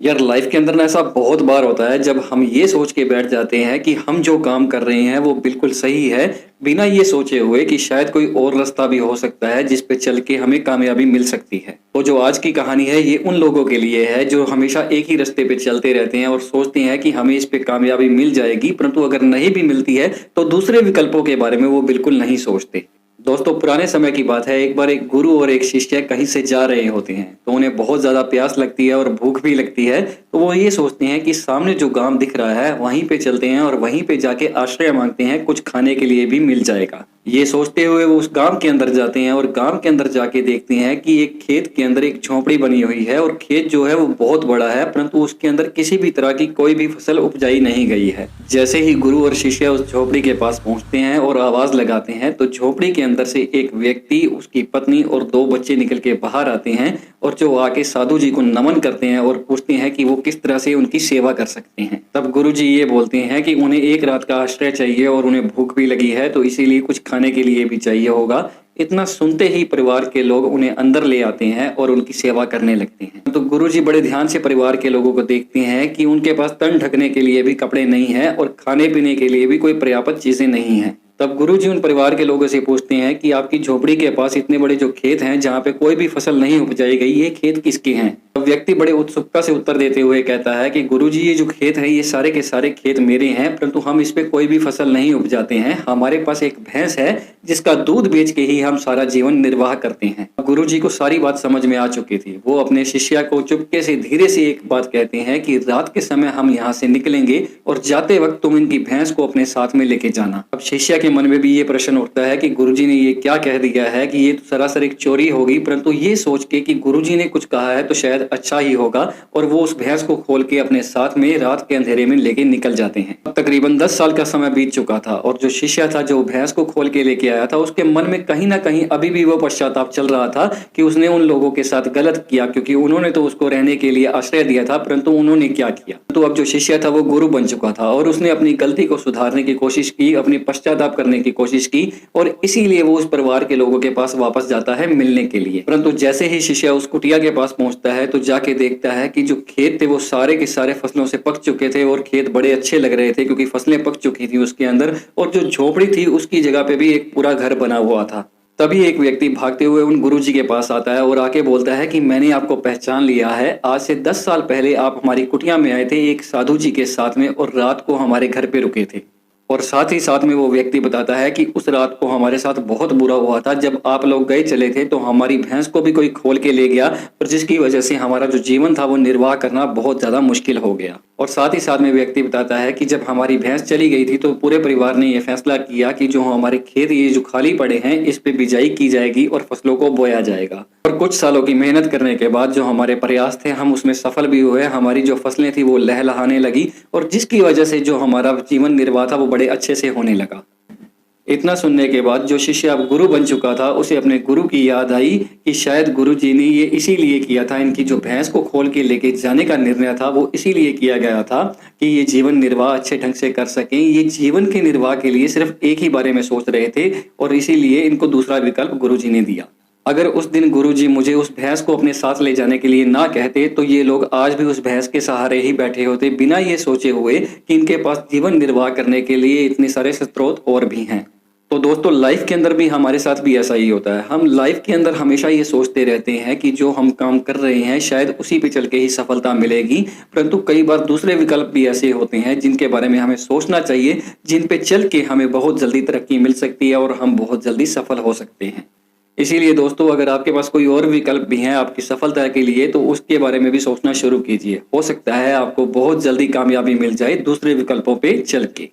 यार लाइफ के अंदर ना ऐसा बहुत बार होता है जब हम ये सोच के बैठ जाते हैं कि हम जो काम कर रहे हैं वो बिल्कुल सही है, बिना ये सोचे हुए कि शायद कोई और रास्ता भी हो सकता है जिस पे चल के हमें कामयाबी मिल सकती है। तो जो आज की कहानी है ये उन लोगों के लिए है जो हमेशा एक ही रास्ते पे चलते रहते हैं और सोचते हैं कि हमें इस पे कामयाबी मिल जाएगी, परंतु अगर नहीं भी मिलती है तो दूसरे विकल्पों के बारे में वो बिल्कुल नहीं सोचते। दोस्तों, पुराने समय की बात है। एक बार एक गुरु और एक शिष्य कहीं से जा रहे होते हैं, तो उन्हें बहुत ज्यादा प्यास लगती है और भूख भी लगती है। तो वो ये सोचते हैं कि सामने जो गांव दिख रहा है वहीं पे चलते हैं और वहीं पे जाके आश्रय मांगते हैं, कुछ खाने के लिए भी मिल जाएगा। ये सोचते हुए वो उस गांव के अंदर जाते हैं और गांव के अंदर जाके देखते हैं कि एक खेत के अंदर एक झोपड़ी बनी हुई है और खेत जो है वो बहुत बड़ा है, परंतु उसके अंदर किसी भी तरह की कोई भी फसल उपजाई नहीं गई है। जैसे ही गुरु और शिष्य उस झोपड़ी के पास पहुंचते हैं और आवाज लगाते हैं, तो झोपड़ी के अंदर से एक व्यक्ति, उसकी पत्नी और दो बच्चे निकल के बाहर आते हैं और जो आके साधु जी को नमन करते हैं और पूछते हैं कि वो किस तरह से उनकी सेवा कर सकते हैं। तब गुरु जी ये बोलते हैं कि उन्हें एक रात का आश्रय चाहिए और उन्हें भूख भी लगी है, तो इसीलिए कुछ खाने के लिए भी चाहिए होगा। इतना सुनते ही परिवार के लोग उन्हें अंदर ले आते हैं और उनकी सेवा करने लगते हैं। तो गुरु जी बड़े ध्यान से परिवार के लोगों को देखते हैं कि उनके पास तन ढकने के लिए भी कपड़े नहीं है और खाने पीने के लिए भी कोई पर्याप्त चीजें नहीं है। तब गुरु जी उन परिवार के लोगों से पूछते हैं कि आपकी झोपड़ी के पास इतने बड़े जो खेत हैं जहाँ पे कोई भी फसल नहीं उपजाई गई, ये खेत किसके हैं? तब व्यक्ति बड़े उत्सुकता से उत्तर देते हुए कहता है कि गुरु जी, ये जो खेत है ये सारे के सारे खेत मेरे हैं, परंतु हम इस पे कोई भी फसल नहीं उपजाते हैं। हमारे पास एक भैंस है जिसका दूध बेच के ही हम सारा जीवन निर्वाह करते हैं। गुरु जी को सारी बात समझ में आ चुकी थी। वो अपने शिष्य को चुपके से धीरे से एक बात कहते हैं कि रात के समय हम यहाँ से निकलेंगे और जाते वक्त तुम इनकी भैंस को अपने साथ में लेके जाना। अब शिष्य के मन में भी ये प्रश्न उठता है कि गुरुजी ने ये क्या कह दिया है कि ये तो सरासर एक चोरी होगी, परंतु ये सोच के कि गुरुजी ने कुछ कहा है तो शायद अच्छा ही होगा, और वो उस भैंस को खोल के अपने साथ में रात के अंधेरे में लेके निकल जाते हैं। अब तकरीबन 10 साल का समय बीत चुका था और जो शिष्य था जो भैंस को खोल के लेके आया था, उसके मन में कहीं ना कहीं अभी भी वो पश्चाताप चल रहा था कि उसने उन लोगों के साथ गलत किया, क्योंकि उन्होंने तो उसको रहने के लिए आश्रय दिया था, परंतु उन्होंने क्या किया। तो अब जो शिष्य था वो गुरु बन चुका था और उसने अपनी गलती को सुधारने की कोशिश की, अपनी पश्चाताप करने की कोशिश की, और इसीलिए वो उस परिवार के लोगों के पास वापस जाता है मिलने के लिए। परंतु जैसे ही शिष्य उस कुटिया के पास पहुंचता है तो जाके देखता है कि जो खेत थे वो सारे के सारे फसलों से पक चुके थे और खेत बड़े अच्छे लग रहे थे क्योंकि फसलें पक चुकी थी उसके अंदर, और जो झोपड़ी थी उसकी जगह पे भी एक पूरा घर बना हुआ था। तभी एक व्यक्ति भागते हुए उन गुरुजी के पास आता है और आके बोलता है कि मैंने आपको पहचान लिया है। आज से 10 साल पहले आप हमारी कुटिया में आए थे एक साधु जी के साथ में और रात को हमारे घर पे रुके थे। और साथ ही साथ में वो व्यक्ति बताता है कि उस रात को हमारे साथ बहुत बुरा हुआ था। जब आप लोग गए चले थे तो हमारी भैंस को भी कोई खोल के ले गया, और जिसकी वजह से हमारा जो जीवन था वो निर्वाह करना बहुत ज्यादा मुश्किल हो गया। और साथ ही साथ में व्यक्ति बताता है कि जब हमारी भैंस चली गई थी तो पूरे परिवार ने यह फैसला किया कि जो हमारे खेत ये जो खाली पड़े हैं इस पे बिजाई की जाएगी और फसलों को बोया जाएगा। और कुछ सालों की मेहनत करने के बाद जो हमारे प्रयास थे हम उसमें सफल भी हुए। हमारी जो फसलें थी वो लहलहाने लगी और जिसकी वजह से जो हमारा जीवन निर्वाह था वो बड़े अच्छे से होने लगा। इतना सुनने के बाद जो शिष्य अब गुरु बन चुका था उसे अपने गुरु की याद आई कि शायद गुरु जी ने ये इसीलिए किया था, इनकी जो भैंस को खोल के लेके जाने का निर्णय था वो इसीलिए किया गया था कि ये जीवन निर्वाह अच्छे ढंग से कर सकें। ये जीवन के निर्वाह के लिए सिर्फ एक ही बारे में सोच रहे थे और इसीलिए इनको दूसरा विकल्प गुरु जी ने दिया। अगर उस दिन गुरुजी मुझे उस भैंस को अपने साथ ले जाने के लिए ना कहते तो ये लोग आज भी उस भैंस के सहारे ही बैठे होते, बिना ये सोचे हुए कि इनके पास जीवन निर्वाह करने के लिए इतने सारे स्रोत और भी हैं। तो दोस्तों, लाइफ के अंदर भी हमारे साथ भी ऐसा ही होता है। हम लाइफ के अंदर हमेशा ये सोचते रहते हैं कि जो हम काम कर रहे हैं शायद उसी पे चल के ही सफलता मिलेगी, परंतु कई बार दूसरे विकल्प भी ऐसे होते हैं जिनके बारे में हमें सोचना चाहिए, जिन पे चल के हमें बहुत जल्दी तरक्की मिल सकती है और हम बहुत जल्दी सफल हो सकते हैं। इसीलिए दोस्तों, अगर आपके पास कोई और विकल्प भी हैं आपकी सफलता के लिए तो उसके बारे में भी सोचना शुरू कीजिए। हो सकता है आपको बहुत जल्दी कामयाबी मिल जाए दूसरे विकल्पों पे चल के।